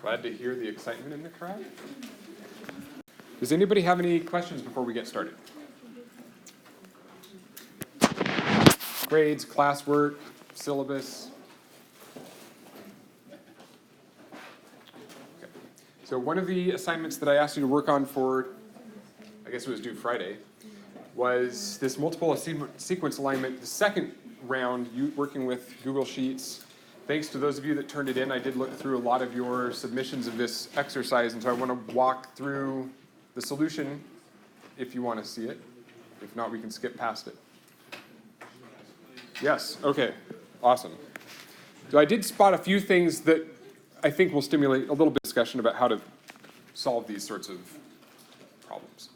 Glad to hear the excitement in the crowd. Does anybody have any questions before we get started? Grades, classwork, syllabus. Okay. So one of the assignments that I asked you to work on for, I guess it was due Friday, was this multiple sequence alignment, the second round, working with Google Sheets. Thanks to those of you that turned it in. I did look through a lot of your submissions of this exercise, and so I want to walk through the solution if you want to see it. If not, we can skip past it. Yes, okay, awesome. So I did spot a few things that I think will stimulate a little bit of discussion about how to solve these sorts of problems.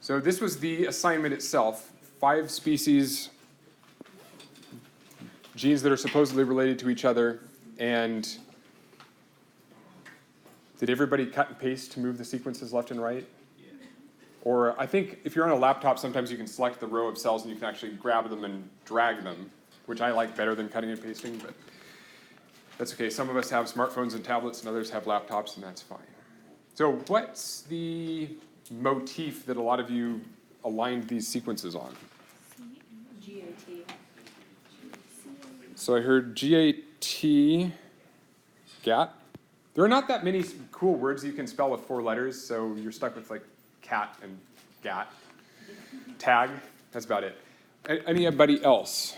So this was the assignment itself, 5 species, genes that are supposedly related to each other, and did everybody cut and paste to move the sequences left and right? Or I think if you're on a laptop, sometimes you can select the row of cells and you can actually grab them and drag them, which I like better than cutting and pasting, but that's okay. Some of us have smartphones and tablets and others have laptops, and that's fine. So what's the motif that a lot of you aligned these sequences on? So I heard GAT, GAT. There are not that many cool words you can spell with 4 letters, so you're stuck with like cat and GAT. Tag, that's about it. Anybody else?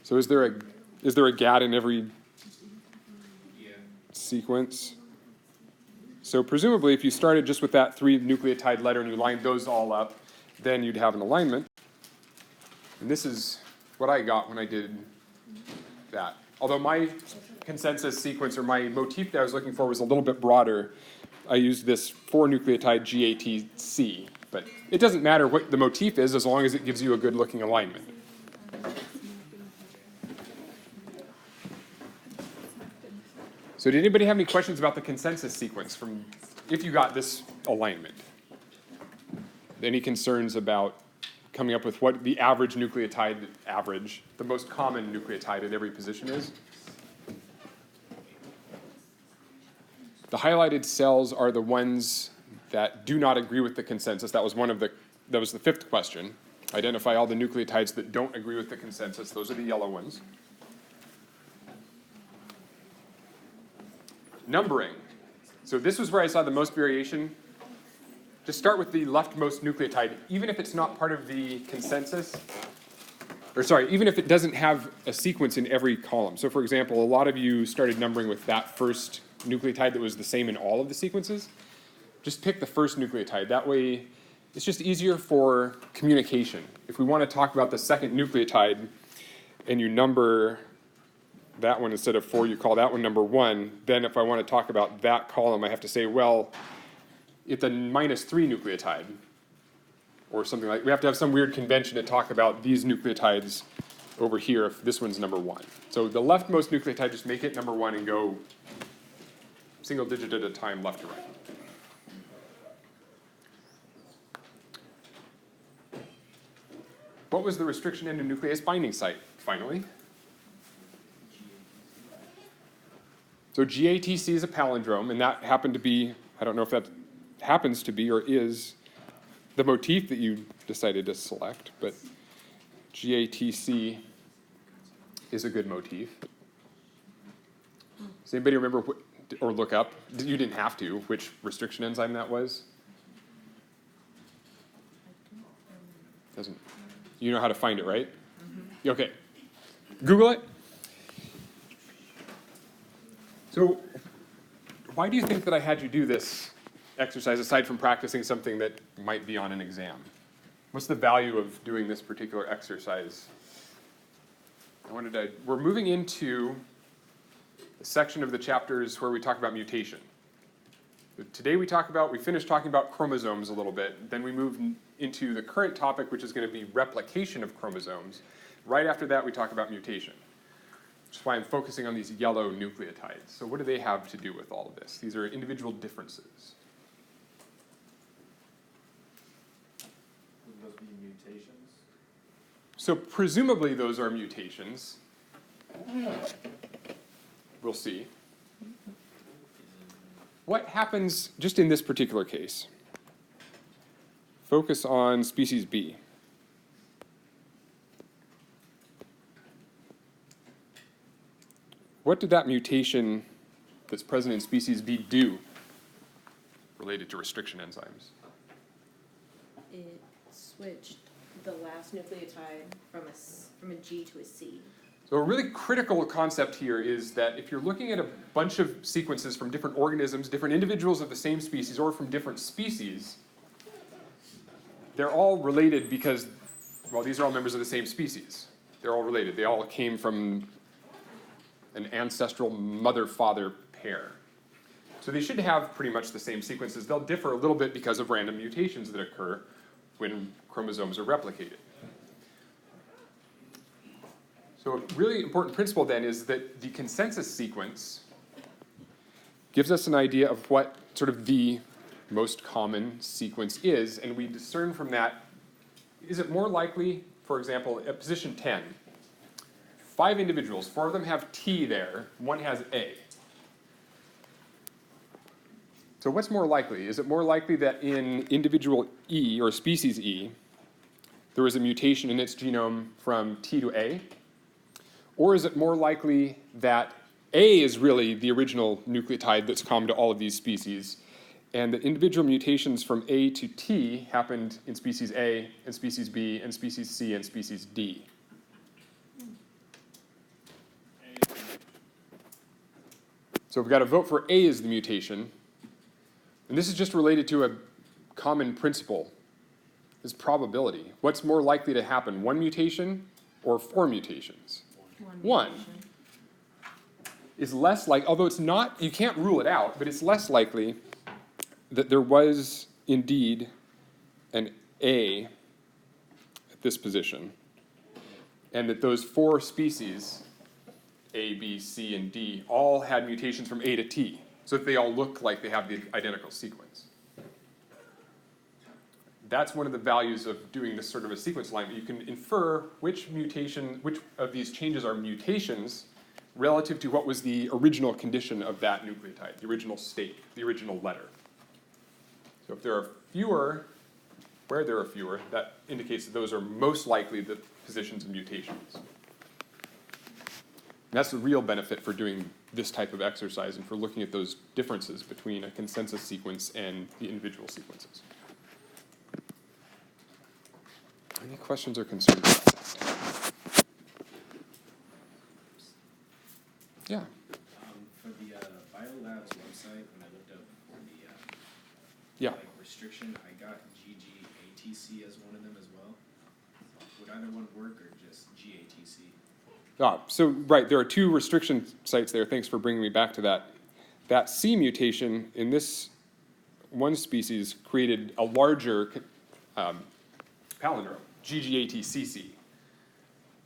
So is there a GAT in every sequence? So presumably if you started just with that 3 nucleotide letter and you lined those all up, then you'd have an alignment. And this is what I got when I did that. Although my consensus sequence or my motif that I was looking for was a little bit broader, I used this 4 nucleotide GATC. But it doesn't matter what the motif is as long as it gives you a good looking alignment. So did anybody have any questions about the consensus sequence from if you got this alignment? Any concerns about coming up with what the average nucleotide, the most common nucleotide at every position is? The highlighted cells are the ones that do not agree with the consensus. That was the 5th question. Identify all the nucleotides that don't agree with the consensus. Those are the yellow ones. Numbering. So this was where I saw the most variation. Just start with the leftmost nucleotide, even if it's not part of the consensus, even if it doesn't have a sequence in every column. So for example, a lot of you started numbering with that first nucleotide that was the same in all of the sequences. Just pick the first nucleotide. That way, it's just easier for communication. If we want to talk about the second nucleotide and you number that one instead of 4, you call that one number 1. Then if I want to talk about that column, I have to say, well, it's a -3 nucleotide, or something like. We have to have some weird convention to talk about these nucleotides over here if this one's number 1. So the leftmost nucleotide, just make it number 1 and go single digit at a time, left to right. What was the restriction endonuclease binding site, finally? So GATC is a palindrome, and that happened to be, I don't know if that happens to be or is the motif that you decided to select, but GATC is a good motif. Does anybody remember or look up, you didn't have to, which restriction enzyme that was? Doesn't. You know how to find it, right? Mm-hmm. Okay. Google it. So why do you think that I had you do this exercise aside from practicing something that might be on an exam? What's the value of doing this particular exercise? We're moving into the section of the chapters where we talk about mutation. Today we finished talking about chromosomes a little bit, then we move into the current topic, which is going to be replication of chromosomes. Right after that we talk about mutation, which is why I'm focusing on these yellow nucleotides. So what do they have to do with all of this? These are individual differences. Would those be mutations? So presumably those are mutations. we'll see. What happens just in this particular case? Focus on species B. What did that mutation that's present in species B do related to restriction enzymes? It switched the last nucleotide from a G to a C. So a really critical concept here is that if you're looking at a bunch of sequences from different organisms, different individuals of the same species, or from different species, they're all related because, well, these are all members of the same species. They're all related. They all came from an ancestral mother-father pair. So they should have pretty much the same sequences. They'll differ a little bit because of random mutations that occur when chromosomes are replicated. So a really important principle then is that the consensus sequence gives us an idea of what sort of the most common sequence is, and we discern from that, is it more likely, for example, at position 10, 5 individuals, 4 of them have T there, 1 has A. So what's more likely? Is it more likely that in individual E, or species E, there was a mutation in its genome from T to A? Or is it more likely that A is really the original nucleotide that's common to all of these species, and that individual mutations from A to T happened in species A, and species B, and species C, and species D? So we've got to vote for A as the mutation. And this is just related to a common principle, is probability. What's more likely to happen, 1 mutation or 4 mutations? 1 is less like, although it's not, you can't rule it out, but it's less likely that there was indeed an A at this position, and that those 4 species, A, B, C, and D, all had mutations from A to T, so that they all look like they have the identical sequence. That's one of the values of doing this sort of a sequence alignment. You can infer which of these changes are mutations relative to what was the original condition of that nucleotide, the original state, the original letter. So if there are fewer, where there are fewer, that indicates that those are most likely the positions of mutations. And that's the real benefit for doing this type of exercise and for looking at those differences between a consensus sequence and the individual sequences. Any questions or concerns about that? Yeah. For the Biolabs website, when I looked up for the restriction, I got GGATC as one of them as well. Would either one work or just GATC? So right, there are 2 restriction sites there. Thanks for bringing me back to that. That C mutation in this one species created a larger palindrome, GGATCC,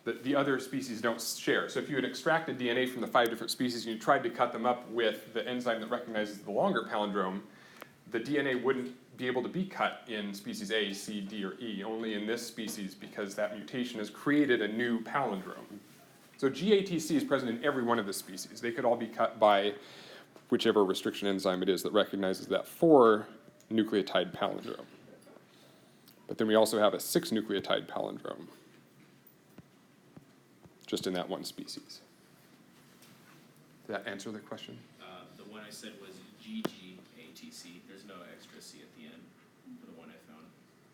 that the other species don't share. So if you had extracted DNA from the 5 different species and you tried to cut them up with the enzyme that recognizes the longer palindrome, the DNA wouldn't be able to be cut in species A, C, D, or E, only in this species because that mutation has created a new palindrome. So GATC is present in every one of the species. They could all be cut by whichever restriction enzyme it is that recognizes that 4 nucleotide palindrome. But then we also have a 6 nucleotide palindrome, just in that one species. Did that answer the question? The one I said was GGATC. There's no extra C at the end for the one I found.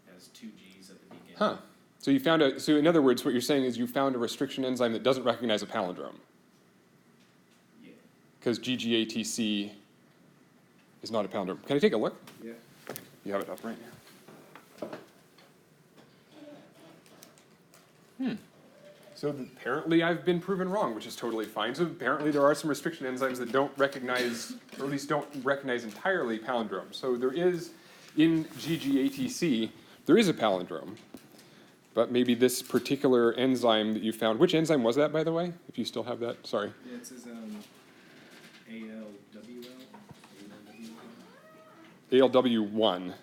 It has 2 G's at the beginning. Huh. So so in other words, what you're saying is you found a restriction enzyme that doesn't recognize a palindrome. Yeah. Because GGATC is not a palindrome. Can I take a look? Yeah. You have it up right here. So apparently I've been proven wrong, which is totally fine. So apparently there are some restriction enzymes that don't recognize, or at least don't recognize entirely palindromes. So there is, in GGATC, there is a palindrome. But maybe this particular enzyme that you found, which enzyme was that, by the way? If you still have that, sorry. Yeah, it says ALWL. ALW1.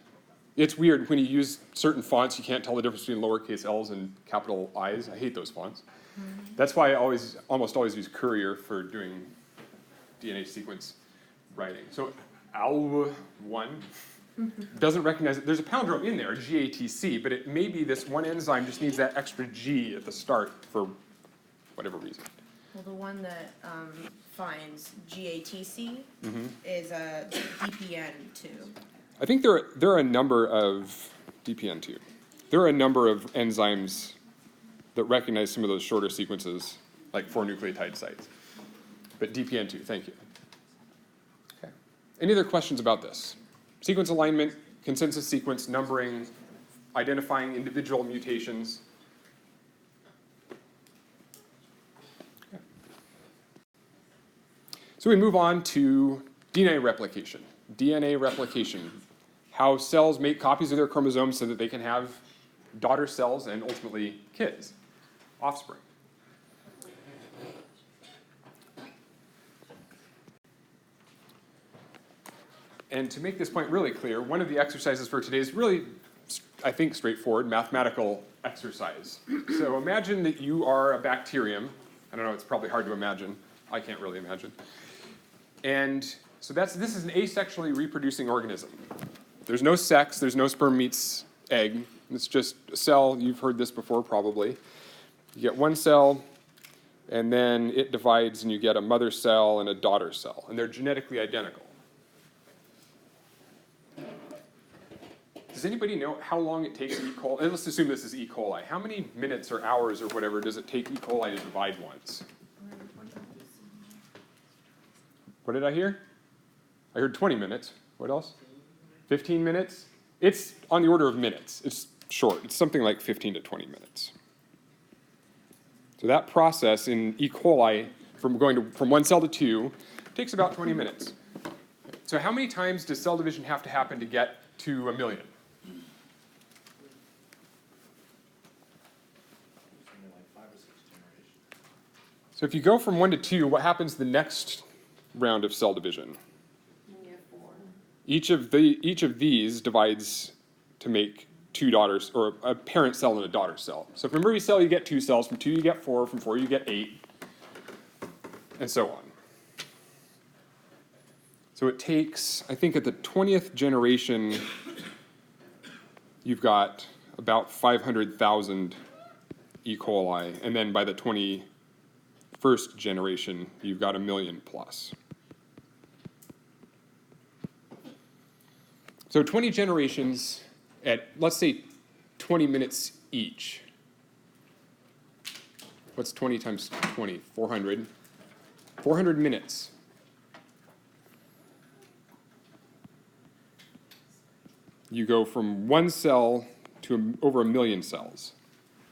It's weird when you use certain fonts, you can't tell the difference between lowercase l's and capital I's. I hate those fonts. That's why I almost always use Courier for doing DNA sequence writing. So AL1 doesn't recognize it. There's a palindrome in there, GATC, but it may be this one enzyme just needs that extra G at the start for whatever reason. Well, the one that finds GATC is a DPN2. I think there are a number of DPN2. There are a number of enzymes that recognize some of those shorter sequences, like 4 nucleotide sites. But DPN2, thank you. Okay. Any other questions about this? Sequence alignment, consensus sequence, numbering, identifying individual mutations. Okay. So we move on to DNA replication. DNA replication, how cells make copies of their chromosomes so that they can have daughter cells and ultimately kids, offspring. And to make this point really clear, one of the exercises for today is really, I think, straightforward, mathematical exercise. So imagine that you are a bacterium. I don't know, it's probably hard to imagine. I can't really imagine. And so this is an asexually reproducing organism. There's no sex, there's no sperm meets egg. It's just a cell. You've heard this before probably. You get one cell, and then it divides, and you get a mother cell and a daughter cell, and they're genetically identical. Does anybody know how long it takes E. coli? And let's assume this is E. coli. How many minutes or hours or whatever does it take E. coli to divide once? What did I hear? I heard 20 minutes. What else? 15 minutes? It's on the order of minutes. It's short. It's something like 15 to 20 minutes. So that process in E. coli, from one cell to 2, takes about 20 minutes. So how many times does cell division have to happen to get to 1 million? So if you go from 1 to 2, what happens the next round of cell division? Each of these divides to make 2 daughters, or a parent cell and a daughter cell. So from every cell you get 2 cells, from 2 you get 4, from 4 you get 8, and so on. So it takes, I think at the 20th generation, you've got about 500,000 E. coli, and then by the 21st generation, you've got 1 million plus. So 20 generations at, let's say, 20 minutes each. What's 20 times 20? 400. 400 minutes. You go from 1 cell to over 1 million cells.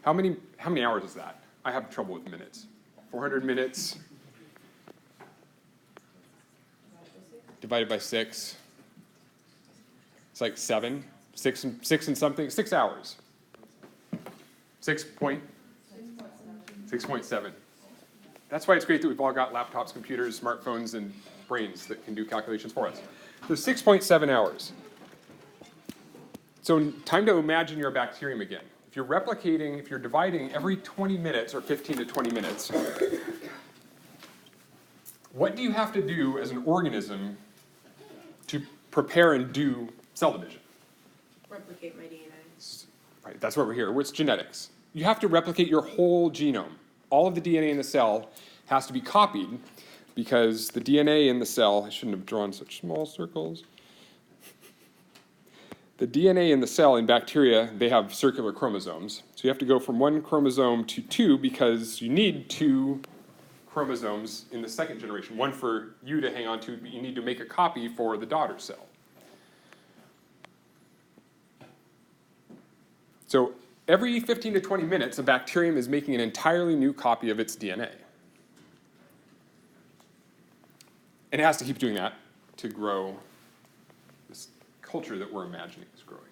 How many hours is that? I have trouble with minutes. 400 minutes divided by 6. It's like 6 and something, 6 hours. 6.7. That's why it's great that we've all got laptops, computers, smartphones, and brains that can do calculations for us. So 6.7 hours. So time to imagine you're a bacterium again. If you're replicating, if you're dividing every 20 minutes or 15 to 20 minutes, what do you have to do as an organism to prepare and do cell division? Replicate my DNA. Right, that's what we're here. It's genetics. You have to replicate your whole genome. All of the DNA in the cell has to be copied because the DNA in the cell, I shouldn't have drawn such small circles. The DNA in the cell in bacteria, they have circular chromosomes. So you have to go from 1 chromosome to 2 because you need 2 chromosomes in the second generation. 1 for you to hang on to, but you need to make a copy for the daughter cell. So every 15 to 20 minutes, a bacterium is making an entirely new copy of its DNA. And it has to keep doing that to grow this culture that we're imagining is growing.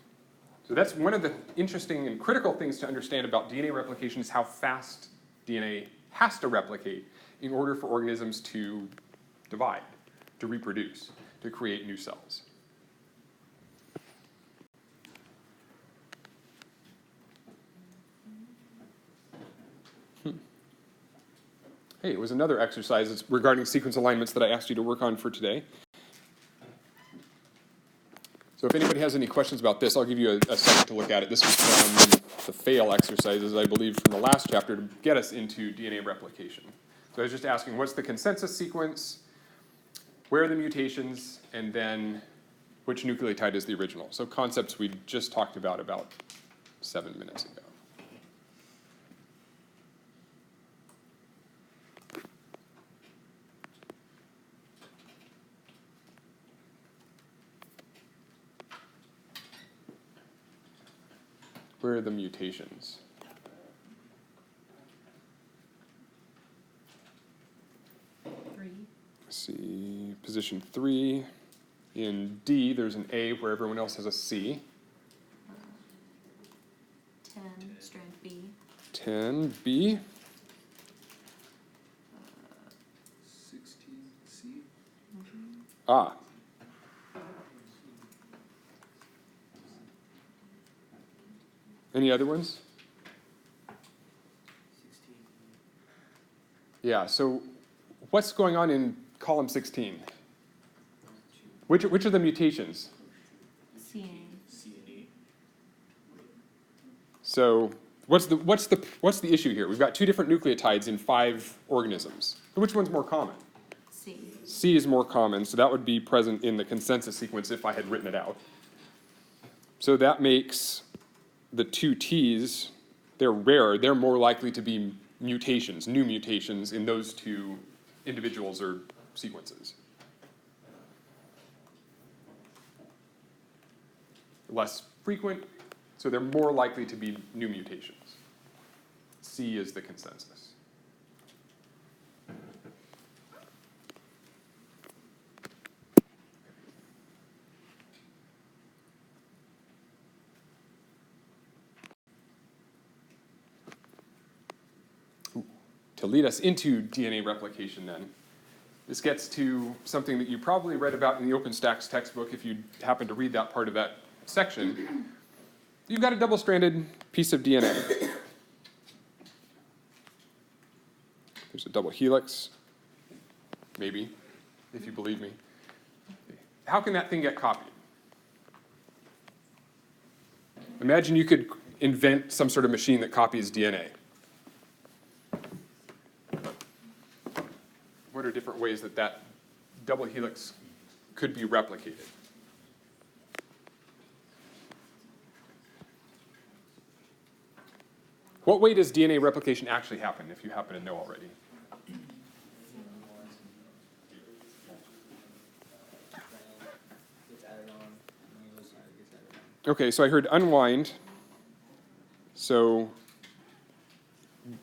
So that's one of the interesting and critical things to understand about DNA replication is how fast DNA has to replicate in order for organisms to divide, to reproduce, to create new cells. Hey, it was another exercise regarding sequence alignments that I asked you to work on for today. So if anybody has any questions about this, I'll give you a second to look at it. This was from the fail exercises, I believe, from the last chapter to get us into DNA replication. So I was just asking, what's the consensus sequence, where are the mutations, and then which nucleotide is the original? So concepts we just talked about 7 minutes ago. Where are the mutations? Three. Let's see, position 3. In D, there's an A where everyone else has a C. 10, strand B. 10, B. 16, C. Ah. Any other ones? 16. Yeah, so what's going on in column 16? Which are the mutations? C and C and E. So what's the issue here? We've got 2 different nucleotides in 5 organisms. Which one's more common? C. C is more common, so that would be present in the consensus sequence if I had written it out. So that makes the 2 T's, they're rarer, they're more likely to be mutations, new mutations in those 2 individuals or sequences. Less frequent, so they're more likely to be new mutations. C is the consensus. To lead us into DNA replication then, this gets to something that you probably read about in the OpenStax textbook if you happen to read that part of that section. You've got a double-stranded piece of DNA. There's a double helix, maybe, if you believe me. How can that thing get copied? Imagine you could invent some sort of machine that copies DNA. What are different ways that that double helix could be replicated? What way does DNA replication actually happen, if you happen to know already? Okay, so I heard unwind. So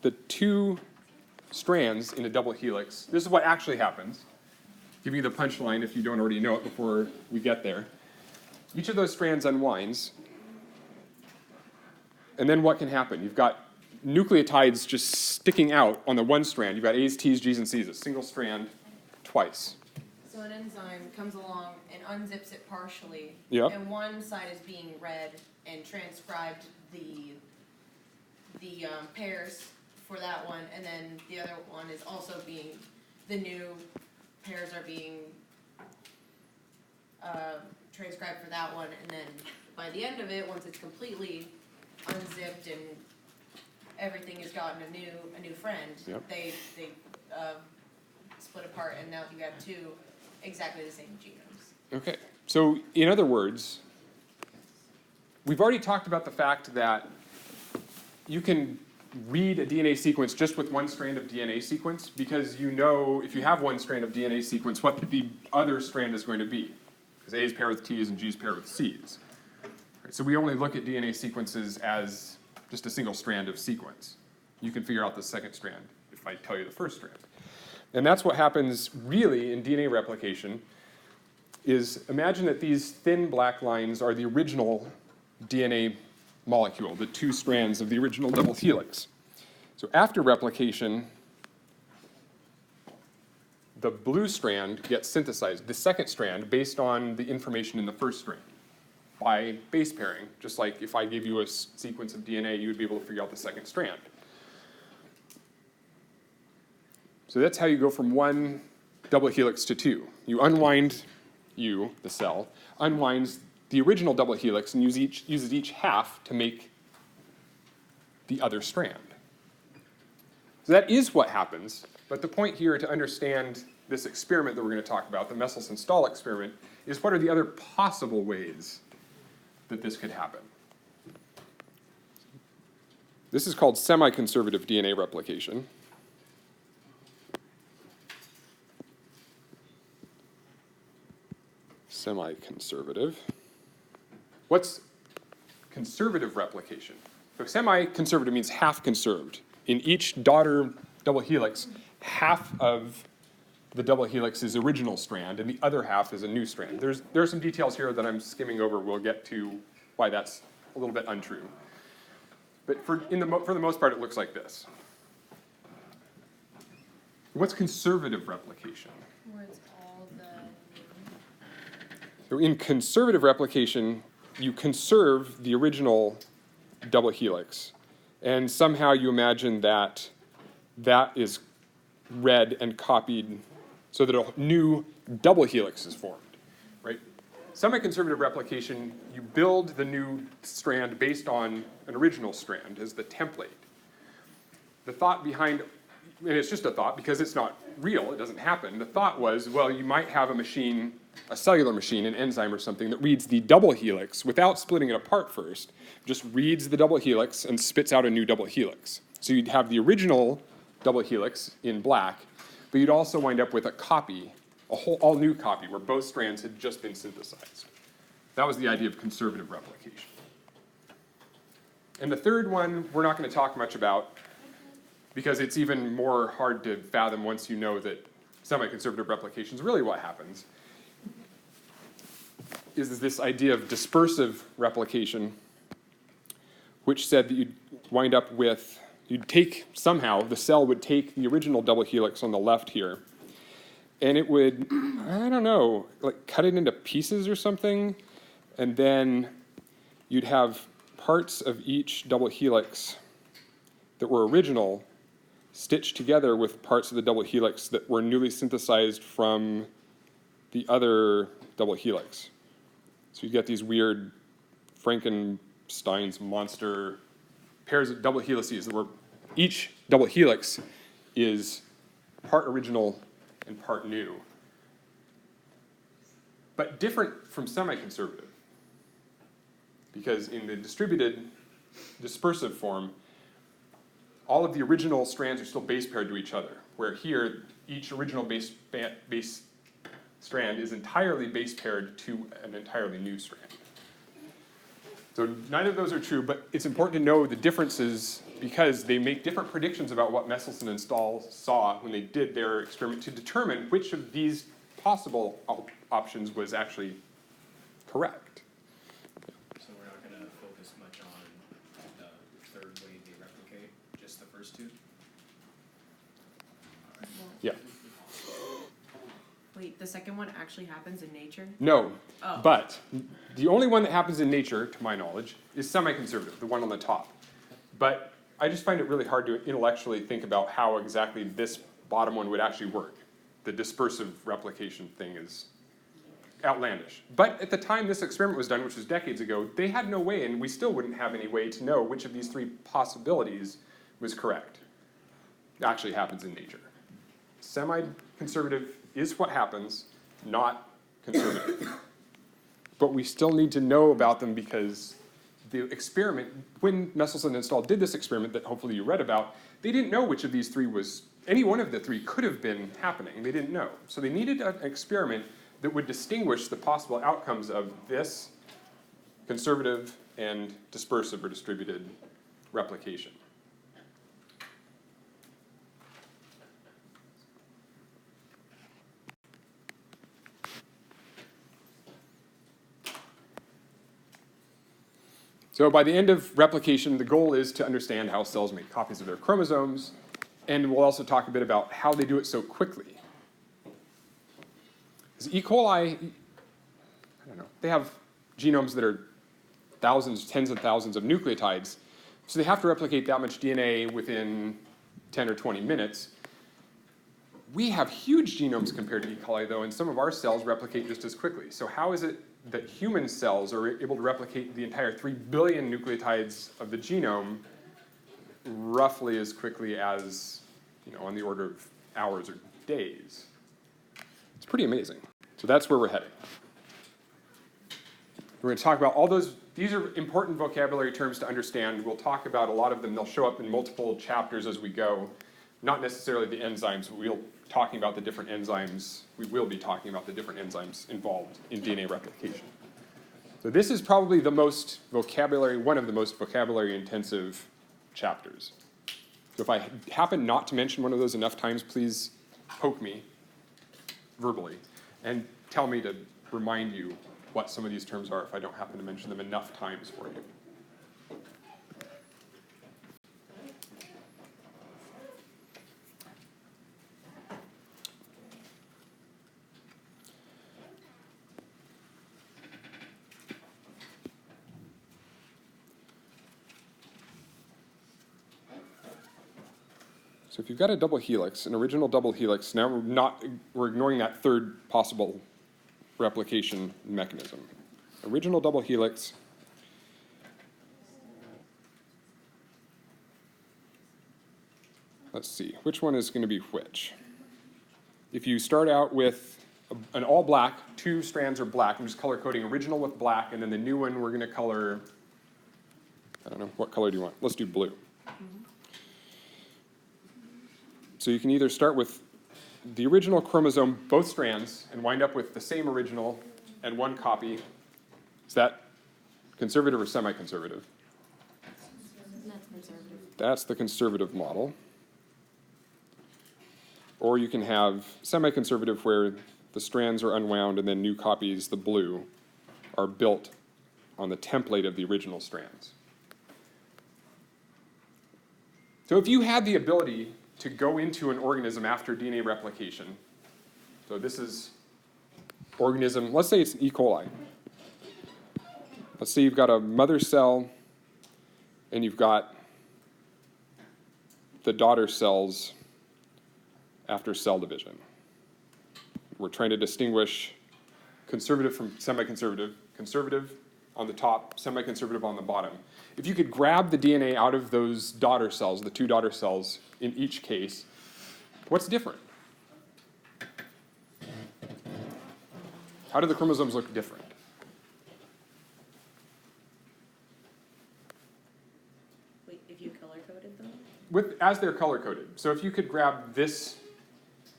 the 2 strands in a double helix, this is what actually happens. Give you the punchline if you don't already know it before we get there. Each of those strands unwinds. And then what can happen? You've got nucleotides just sticking out on the one strand. You've got A's, T's, G's, and C's, a single strand twice. So an enzyme comes along and unzips it partially. Yep. And one side is being read and transcribed the pairs for that one, and then the other one is also being, the new pairs are being transcribed for that one, and then by the end of it, once it's completely unzipped and everything has gotten a new friend, Yep. they split apart, and now you have 2 exactly the same genomes. Okay, so in other words, we've already talked about the fact that you can read a DNA sequence just with one strand of DNA sequence because you know if you have one strand of DNA sequence what the other strand is going to be. Because A's pair with T's and G's pair with C's. Right, so we only look at DNA sequences as just a single strand of sequence. You can figure out the second strand if I tell you the first strand. And that's what happens really in DNA replication is imagine that these thin black lines are the original DNA molecule, the 2 strands of the original double helix. So after replication, the blue strand gets synthesized, the second strand, based on the information in the first strand by base pairing. Just like if I gave you a sequence of DNA, you would be able to figure out the second strand. So So that's how you go from one double helix to two. You unwind the cell, unwinds the original double helix and uses each half to make the other strand. So that is what happens, but the point here to understand this experiment that we're going to talk about, the Meselson-Stahl experiment, is what are the other possible ways that this could happen. This is called semi-conservative DNA replication. Semi-conservative. What's conservative replication? So semi-conservative means half conserved. In each daughter double helix, half of the double helix is original strand, and the other half is a new strand. There are some details here that I'm skimming over. We'll get to why that's a little bit untrue. But for the most part, it looks like this. What's conservative replication? Where it's all the So in conservative replication, you conserve the original double helix, and somehow you imagine that that is read and copied so that a new double helix is formed, right? Semi-conservative replication, you build the new strand based on an original strand as the template. The thought behind, and it's just a thought because it's not real, it doesn't happen. The thought was, well, you might have a machine, a cellular machine, an enzyme or something that reads the double helix without splitting it apart first, just reads the double helix and spits out a new double helix. So you'd have the original double helix in black, but you'd also wind up with a copy, a whole all new copy where both strands had just been synthesized. That was the idea of conservative replication. And the third one we're not going to talk much about because it's even more hard to fathom once you know that semi-conservative replication is really what happens, is this idea of dispersive replication, which said that you'd wind up with, you'd take, somehow, the cell would take the original double helix on the left here, and it would, I don't know, like cut it into pieces or something, and then you'd have parts of each double helix that were original stitched together with parts of the double helix that were newly synthesized from the other double helix. So you get these weird Frankenstein's monster pairs of double helices where each double helix is part original and part new. But different from semi-conservative. Because in the distributed dispersive form, all of the original strands are still base paired to each other, where here each original base strand is entirely base paired to an entirely new strand. So neither of those are true, but it's important to know the differences because they make different predictions about what Meselson and Stahl saw when they did their experiment to determine which of these possible options was actually correct. So we're not gonna focus much on the third way they replicate, just the first two? Yeah. Wait, the second one actually happens in nature? No, Oh. but the only one that happens in nature, to my knowledge, is semi-conservative, the one on the top. But I just find it really hard to intellectually think about how exactly this bottom one would actually work. The dispersive replication thing is outlandish. But at the time this experiment was done, which was decades ago, they had no way, and we still wouldn't have any way to know which of these three possibilities was correct. It actually happens in nature. Semi-conservative is what happens, not conservative. But we still need to know about them because the experiment, when Meselson and Stahl did this experiment that hopefully you read about, they didn't know which of these three was, any one of the three could have been happening. They didn't know. So they needed an experiment that would distinguish the possible outcomes of this conservative and dispersive or distributed replication. So by the end of replication, the goal is to understand how cells make copies of their chromosomes, and we'll also talk a bit about how they do it so quickly. Because E. coli, I don't know, they have genomes that are thousands, tens of thousands of nucleotides, so they have to replicate that much DNA within 10 or 20 minutes. We have huge genomes compared to E. coli, though, and some of our cells replicate just as quickly. So how is it that human cells are able to replicate the entire 3 billion nucleotides of the genome roughly as quickly as, on the order of hours or days? It's pretty amazing. So that's where we're heading. We're going to talk about all those. These are important vocabulary terms to understand. We'll talk about a lot of them. They'll show up in multiple chapters as we go. Not necessarily the enzymes, but we'll talking about the different enzymes. We will be talking about the different enzymes involved in DNA replication. So this is probably one of the most vocabulary intensive chapters. So if I happen not to mention one of those enough times, please poke me verbally and tell me to remind you what some of these terms are if I don't happen to mention them enough times for you. So if you've got a double helix, an original double helix, now we're ignoring that third possible replication mechanism. Original double helix. Let's see, which one is going to be which? If you start out with an all black, 2 strands are black, I'm just color coding original with black, and then the new one we're going to color, I don't know, what color do you want? Let's do blue. So you can either start with the original chromosome, both strands, and wind up with the same original and 1 copy. Is that conservative or semi-conservative? That's conservative. That's the conservative model. Or you can have semi-conservative where the strands are unwound and then new copies, the blue, are built on the template of the original strands. So if you had the ability to go into an organism after DNA replication. So this is organism, let's say it's E. coli. Let's say you've got a mother cell and you've got the daughter cells after cell division. We're trying to distinguish conservative from semi-conservative, conservative on the top, semi-conservative on the bottom. If you could grab the DNA out of those daughter cells, the 2 daughter cells in each case, what's different? How do the chromosomes look different? Wait, if you color-coded them? As they're color-coded. So if you could grab this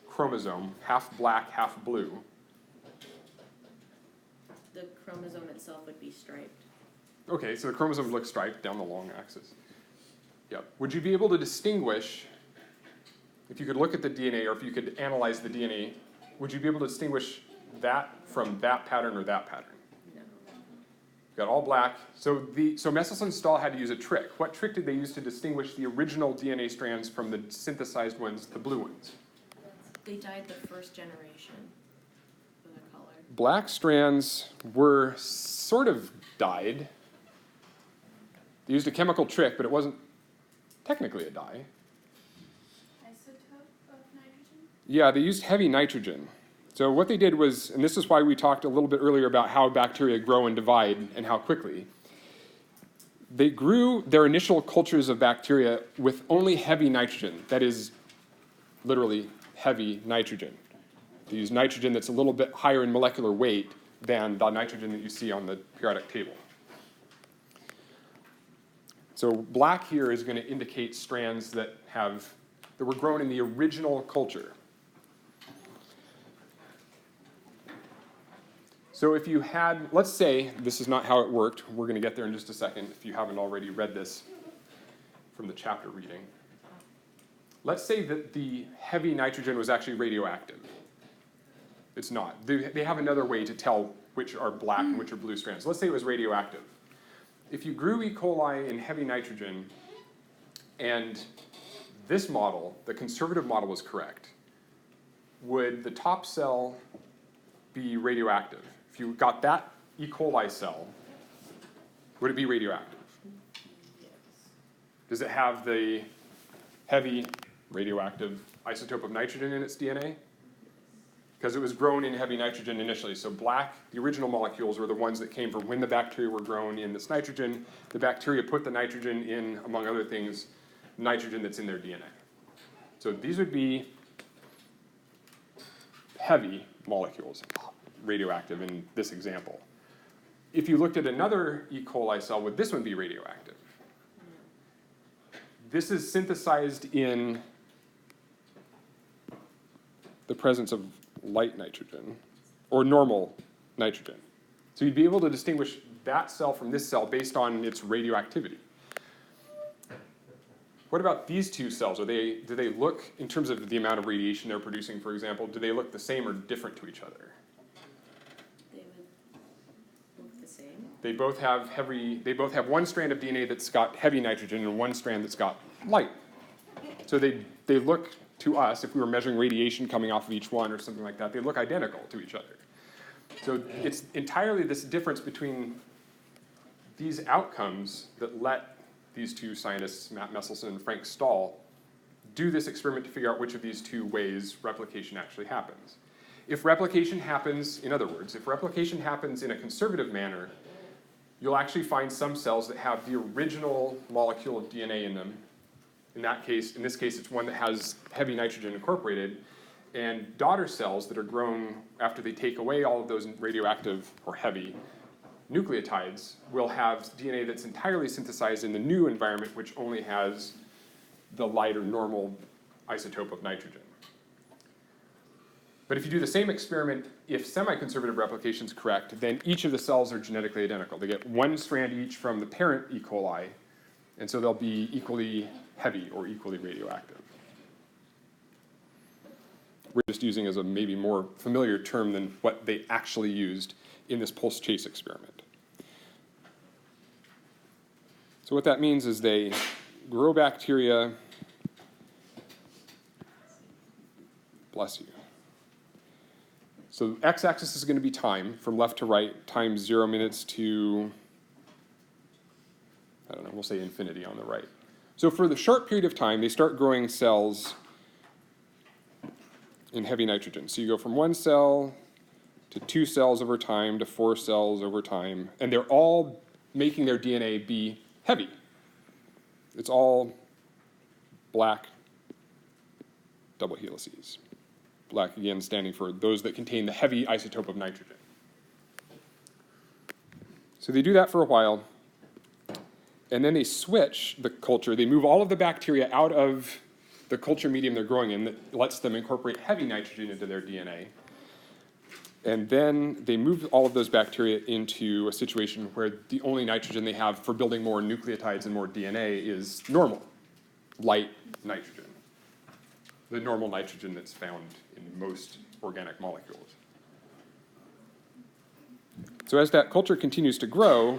chromosome, half black, half blue. The chromosome itself would be striped. Okay, so the chromosomes look striped down the long axis. Yep. Would you be able to distinguish, if you could look at the DNA or if you could analyze the DNA, would you be able to distinguish that from that pattern or that pattern? No. Got all black. So Meselson-Stahl had to use a trick. What trick did they use to distinguish the original DNA strands from the synthesized ones, the blue ones? They dyed the first generation with a color. Black strands were sort of dyed. They used a chemical trick, but it wasn't technically a dye. Isotope of nitrogen? Yeah, they used heavy nitrogen. So what they did was, and this is why we talked a little bit earlier about how bacteria grow and divide and how quickly. They grew their initial cultures of bacteria with only heavy nitrogen, that is literally heavy nitrogen. They use nitrogen that's a little bit higher in molecular weight than the nitrogen that you see on the periodic table. So black here is going to indicate strands that were grown in the original culture. So if you had, let's say, this is not how it worked. We're going to get there in just a second if you haven't already read this from the chapter reading. Let's say that the heavy nitrogen was actually radioactive. It's not. They have another way to tell which are black and which are blue strands. Let's say it was radioactive. If you grew E. coli in heavy nitrogen, and this model, the conservative model, was correct, would the top cell be radioactive? If you got that E. coli cell, would it be radioactive? Yes. Does it have the heavy radioactive isotope of nitrogen in its DNA? Because it was grown in heavy nitrogen initially. So black, the original molecules were the ones that came from when the bacteria were grown in this nitrogen. The bacteria put the nitrogen in, among other things, nitrogen that's in their DNA. So these would be heavy molecules, radioactive in this example. If you looked at another E. coli cell, would this one be radioactive? This is synthesized in the presence of light nitrogen, or normal nitrogen. So you'd be able to distinguish that cell from this cell based on its radioactivity. What about these two cells? Do they look, in terms of the amount of radiation they're producing, for example, do they look the same or different to each other? They would look the same. They both have one strand of DNA that's got heavy nitrogen and one strand that's got light. So they look, to us, if we were measuring radiation coming off of each one or something like that, they look identical to each other. So it's entirely this difference between these outcomes that let these two scientists, Matt Meselson and Frank Stahl, do this experiment to figure out which of these two ways replication actually happens. If replication happens, in other words, if replication happens in a conservative manner, you'll actually find some cells that have the original molecule of DNA in them. In this case, it's one that has heavy nitrogen incorporated, and daughter cells that are grown after they take away all of those radioactive or heavy nucleotides will have DNA that's entirely synthesized in the new environment, which only has the light or normal isotope of nitrogen. But if you do the same experiment, if semi-conservative replication is correct, then each of the cells are genetically identical. They get one strand each from the parent E. coli, and so they'll be equally heavy or equally radioactive. We're just using as a maybe more familiar term than what they actually used in this pulse chase experiment. So what that means is they grow bacteria, bless you. So x-axis is going to be time, from left to right, time 0 minutes to, I don't know, we'll say infinity on the right. So for the short period of time, they start growing cells in heavy nitrogen. So you go from 1 cell to 2 cells over time to 4 cells over time, and they're all making their DNA be heavy. It's all black double helices. Black, again, standing for those that contain the heavy isotope of nitrogen. So they do that for a while, and then they switch the culture. They move all of the bacteria out of the culture medium they're growing in that lets them incorporate heavy nitrogen into their DNA. And then they move all of those bacteria into a situation where the only nitrogen they have for building more nucleotides and more DNA is normal, light nitrogen. The normal nitrogen that's found in most organic molecules. So as that culture continues to grow,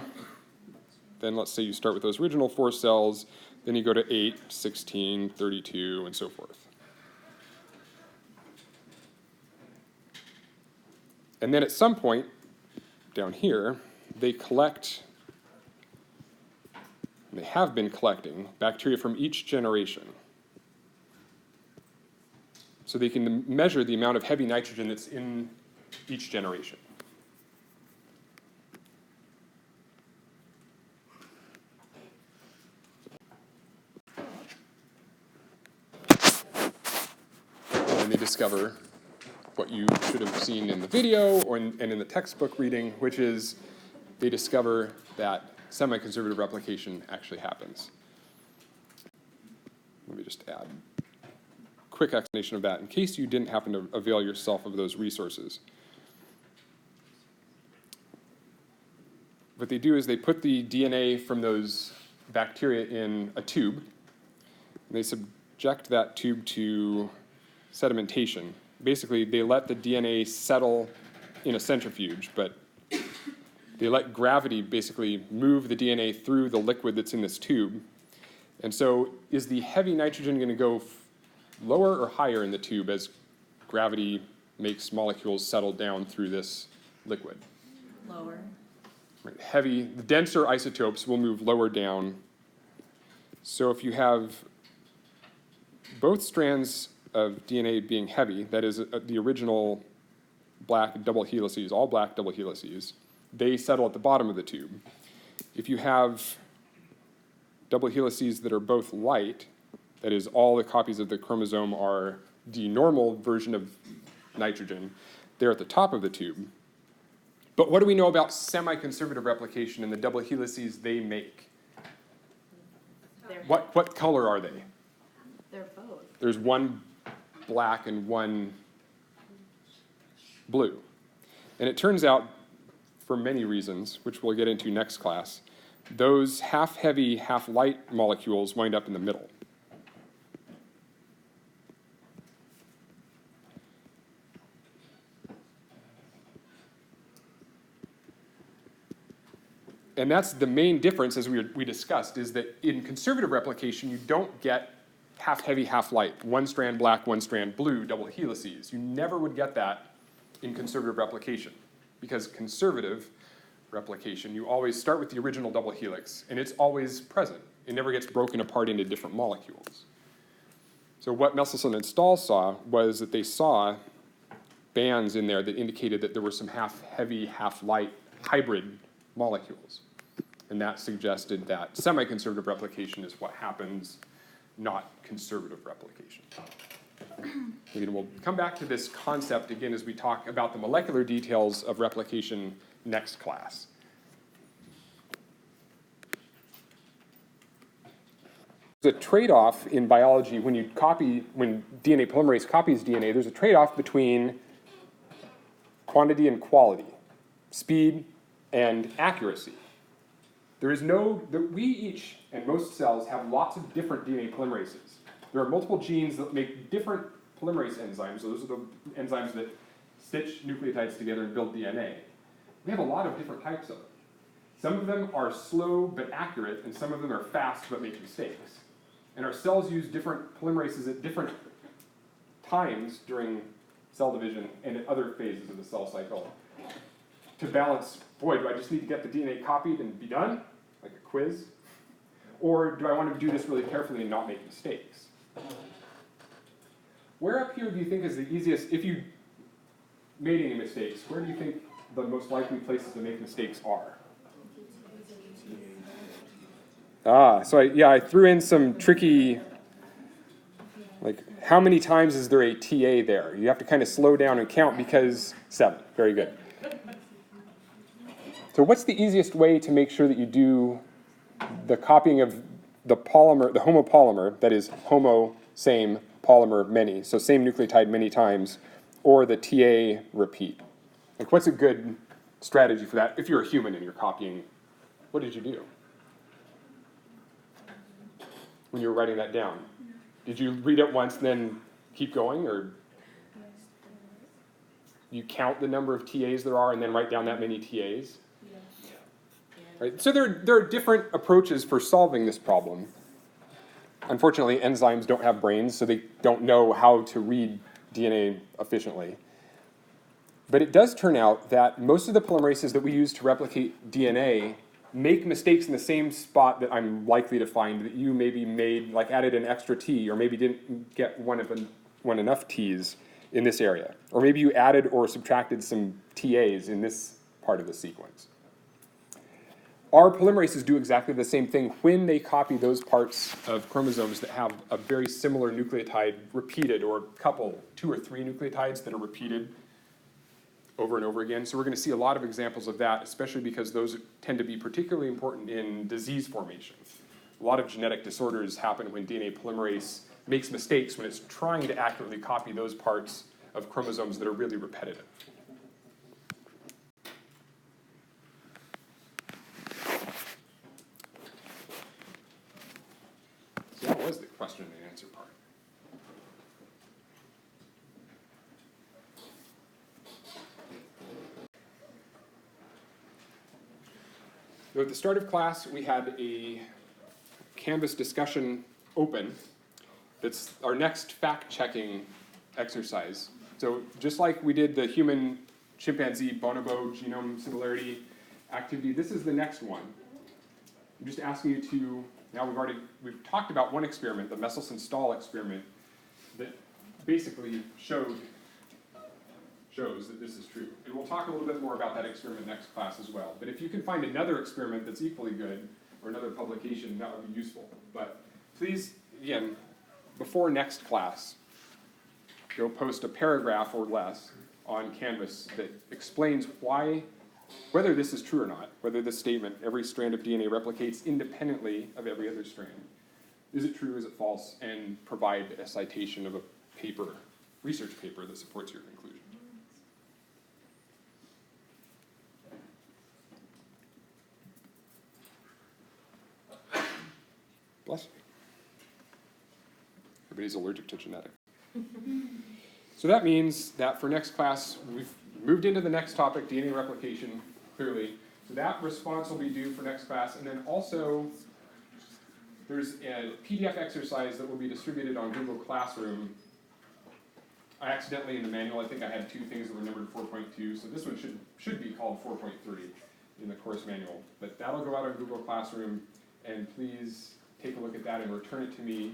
then let's say you start with those original 4 cells, then you go to 8, 16, 32, and so forth. And then at some point, down here, they collect, they have been collecting bacteria from each generation. So they can measure the amount of heavy nitrogen that's in each generation. And they discover what you should have seen in the video and in the textbook reading, which is they discover that semi-conservative replication actually happens. Let me just add quick explanation of that in case you didn't happen to avail yourself of those resources. What they do is they put the DNA from those bacteria in a tube, and they subject that tube to sedimentation. Basically, they let the DNA settle in a centrifuge, but they let gravity basically move the DNA through the liquid that's in this tube. And so is the heavy nitrogen going to go lower or higher in the tube as gravity makes molecules settle down through this liquid? Lower. Right. The denser isotopes will move lower down. So if you have both strands of DNA being heavy, that is the original black double helices, all black double helices, they settle at the bottom of the tube. If you have double helices that are both light, that is, all the copies of the chromosome are the normal version of nitrogen, they're at the top of the tube. But what do we know about semi-conservative replication and the double helices they make? What color are they? They're both. There's one black and one blue. And it turns out, for many reasons, which we'll get into next class, those half-heavy, half-light molecules wind up in the middle. And that's the main difference, as we discussed, is that in conservative replication, you don't get half-heavy, half-light, one strand black, one strand blue, double helices. You never would get that in conservative replication, because conservative replication, you always start with the original double helix, and it's always present. It never gets broken apart into different molecules. So what Meselson and Stahl saw was that they saw bands in there that indicated that there were some half-heavy, half-light hybrid molecules. And that suggested that semi-conservative replication is what happens, not conservative replication. And we'll come back to this concept again as we talk about the molecular details of replication next class. There's a trade-off in biology when DNA polymerase copies DNA, there's a trade-off between quantity and quality, speed and accuracy. We each, and most cells, have lots of different DNA polymerases. There are multiple genes that make different polymerase enzymes. So those are the enzymes that stitch nucleotides together and build DNA. We have a lot of different types of them. Some of them are slow but accurate, and some of them are fast but make mistakes. And our cells use different polymerases at different times during cell division and at other phases of the cell cycle to balance, boy, do I just need to get the DNA copied and be done, like a quiz? Or do I want to do this really carefully and not make mistakes? Where up here do you think is the easiest, if you made any mistakes, where do you think the most likely places to make mistakes are? So I threw in some tricky, like how many times is there a TA there? You have to kind of slow down and count because 7, very good. So what's the easiest way to make sure that you do the copying of the polymer, the homopolymer, that is homo, same, polymer, many, so same nucleotide many times, or the TA repeat? Like what's a good strategy for that? If you're a human and you're copying, what did you do when you were writing that down? Did you read it once and then keep going, or you count the number of TAs there are and then write down that many TAs? Right? So there are different approaches for solving this problem. Unfortunately, enzymes don't have brains, so they don't know how to read DNA efficiently. But it does turn out that most of the polymerases that we use to replicate DNA make mistakes in the same spot that I'm likely to find that you maybe made, like added an extra T, or maybe didn't get one enough T's in this area. Or maybe you added or subtracted some TAs in this part of the sequence. Our polymerases do exactly the same thing when they copy those parts of chromosomes that have a very similar nucleotide repeated, or a couple, 2 or 3 nucleotides that are repeated over and over again. So we're going to see a lot of examples of that, especially because those tend to be particularly important in disease formation. A lot of genetic disorders happen when DNA polymerase makes mistakes when it's trying to accurately copy those parts of chromosomes that are really repetitive. So that was the question and answer part. So at the start of class, we had a Canvas discussion open. That's our next fact-checking exercise. So just like we did the human chimpanzee bonobo genome similarity activity, this is the next one. I'm just asking you to, now we've talked about one experiment, the Meselson-Stahl experiment, that basically shows that this is true. And we'll talk a little bit more about that experiment next class as well. But if you can find another experiment that's equally good, or another publication, that would be useful. But please, again, before next class, go post a paragraph or less on Canvas that explains whether this is true or not, whether this statement, every strand of DNA replicates independently of every other strand. Is it true, is it false, and provide a citation of a paper, research paper that supports your conclusion. Bless you. Everybody's allergic to genetic. So that means that for next class, we've moved into the next topic, DNA replication, clearly. So that response will be due for next class. And then also, there's a PDF exercise that will be distributed on Google Classroom. I accidentally, in the manual, I think I had 2 things that were numbered 4.2. So this one should be called 4.3 in the course manual. But that'll go out on Google Classroom. And please take a look at that and return it to me.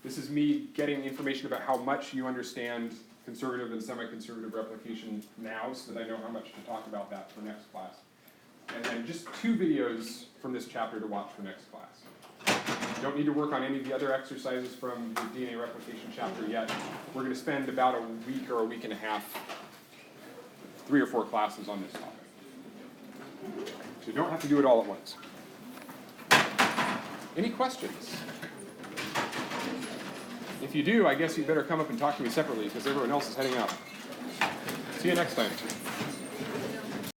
This is me getting information about how much you understand conservative and semi-conservative replication now, so that I know how much to talk about that for next class. And then just 2 videos from this chapter to watch for next class. You don't need to work on any of the other exercises from the DNA replication chapter yet. We're going to spend about a week or a week and a half, 3 or 4 classes on this topic. So you don't have to do it all at once. Any questions? If you do, I guess you better come up and talk to me separately because everyone else is heading out. See you next time.